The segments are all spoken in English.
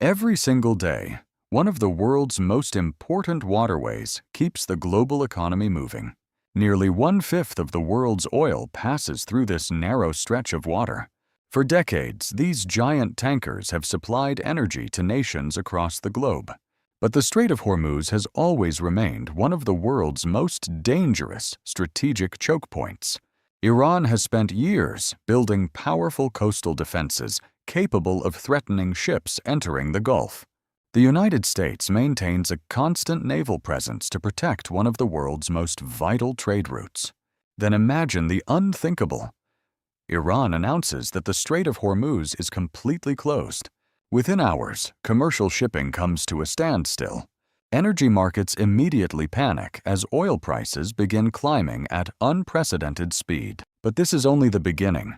Every single day, one of the world's most important waterways keeps the global economy moving. Nearly one-fifth of the world's oil passes through this narrow stretch of water. For decades, these giant tankers have supplied energy to nations across the globe. But the Strait of Hormuz has always remained one of the world's most dangerous strategic choke points. Iran has spent years building powerful coastal defenses capable of threatening ships entering the Gulf. The United States maintains a constant naval presence to protect one of the world's most vital trade routes. Then imagine the unthinkable. Iran announces that the Strait of Hormuz is completely closed. Within hours, commercial shipping comes to a standstill. Energy markets immediately panic as oil prices begin climbing at unprecedented speed. But this is only the beginning.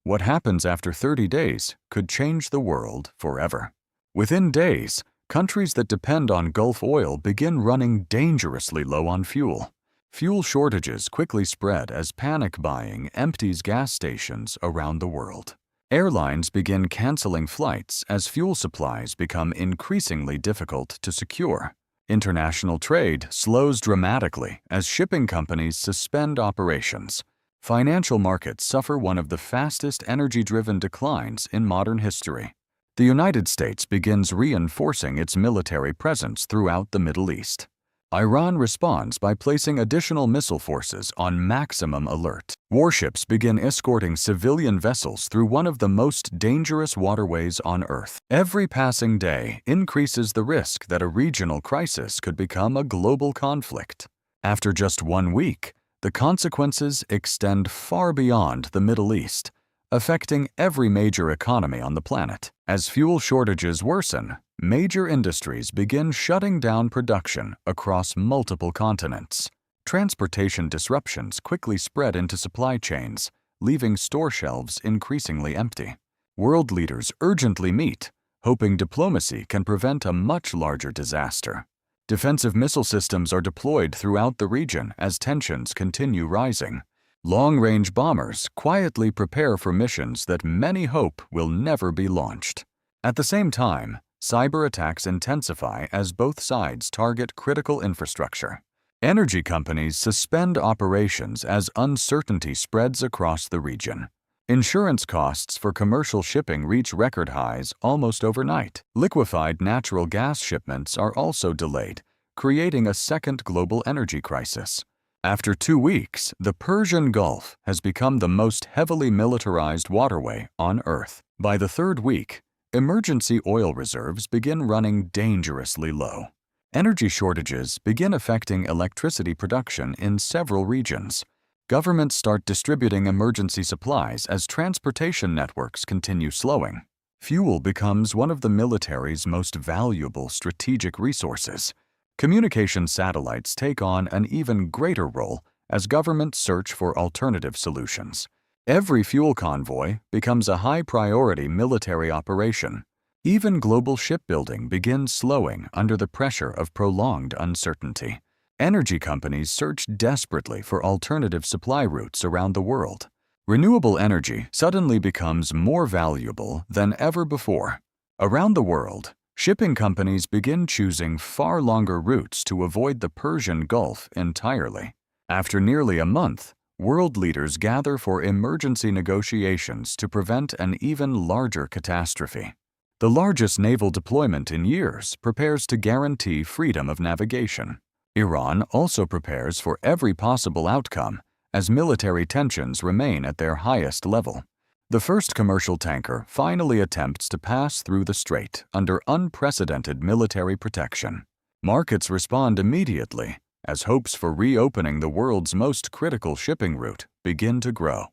What happens after 30 days could change the world forever. Within days, countries that depend on Gulf oil begin running dangerously low on fuel. Fuel shortages quickly spread as panic buying empties gas stations around the world. Airlines begin canceling flights as fuel supplies become increasingly difficult to secure. International trade slows dramatically as shipping companies suspend operations. Financial markets suffer one of the fastest energy-driven declines in modern history. The United States begins reinforcing its military presence throughout the Middle East. Iran responds by placing additional missile forces on maximum alert. Warships begin escorting civilian vessels through one of the most dangerous waterways on Earth. Every passing day increases the risk that a regional crisis could become a global conflict. After just 1 week, the consequences extend far beyond the Middle East, affecting every major economy on the planet. As fuel shortages worsen, major industries begin shutting down production across multiple continents. Transportation disruptions quickly spread into supply chains, leaving store shelves increasingly empty. World leaders urgently meet, hoping diplomacy can prevent a much larger disaster. Defensive missile systems are deployed throughout the region as tensions continue rising. Long-range bombers quietly prepare for missions that many hope will never be launched. At the same time, cyber attacks intensify as both sides target critical infrastructure. Energy companies suspend operations as uncertainty spreads across the region. Insurance costs for commercial shipping reach record highs almost overnight. Liquefied natural gas shipments are also delayed, creating a second global energy crisis. After 2 weeks, the Persian Gulf has become the most heavily militarized waterway on Earth. By the 3rd week, emergency oil reserves begin running dangerously low. Energy shortages begin affecting electricity production in several regions. Governments start distributing emergency supplies as transportation networks continue slowing. Fuel becomes one of the military's most valuable strategic resources. Communication satellites take on an even greater role as governments search for alternative solutions. Every fuel convoy becomes a high-priority military operation. Even global shipbuilding begins slowing under the pressure of prolonged uncertainty. Energy companies search desperately for alternative supply routes around the world. Renewable energy suddenly becomes more valuable than ever before. Around the world, shipping companies begin choosing far longer routes to avoid the Persian Gulf entirely. After nearly a month, world leaders gather for emergency negotiations to prevent an even larger catastrophe. The largest naval deployment in years prepares to guarantee freedom of navigation. Iran also prepares for every possible outcome as military tensions remain at their highest level. The first commercial tanker finally attempts to pass through the strait under unprecedented military protection. Markets respond immediately as hopes for reopening the world's most critical shipping route begin to grow.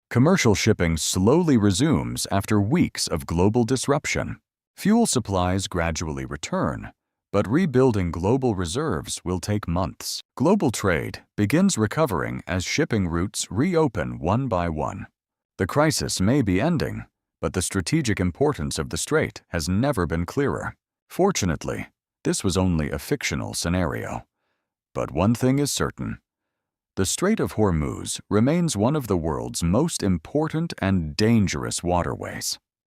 Commercial shipping slowly resumes after weeks of global disruption. Fuel supplies gradually return, but rebuilding global reserves will take months. Global trade begins recovering as shipping routes reopen one by one. The crisis may be ending, but the strategic importance of the strait has never been clearer. Fortunately, this was only a fictional scenario. But one thing is certain. The Strait of Hormuz remains one of the world's most important and dangerous waterways.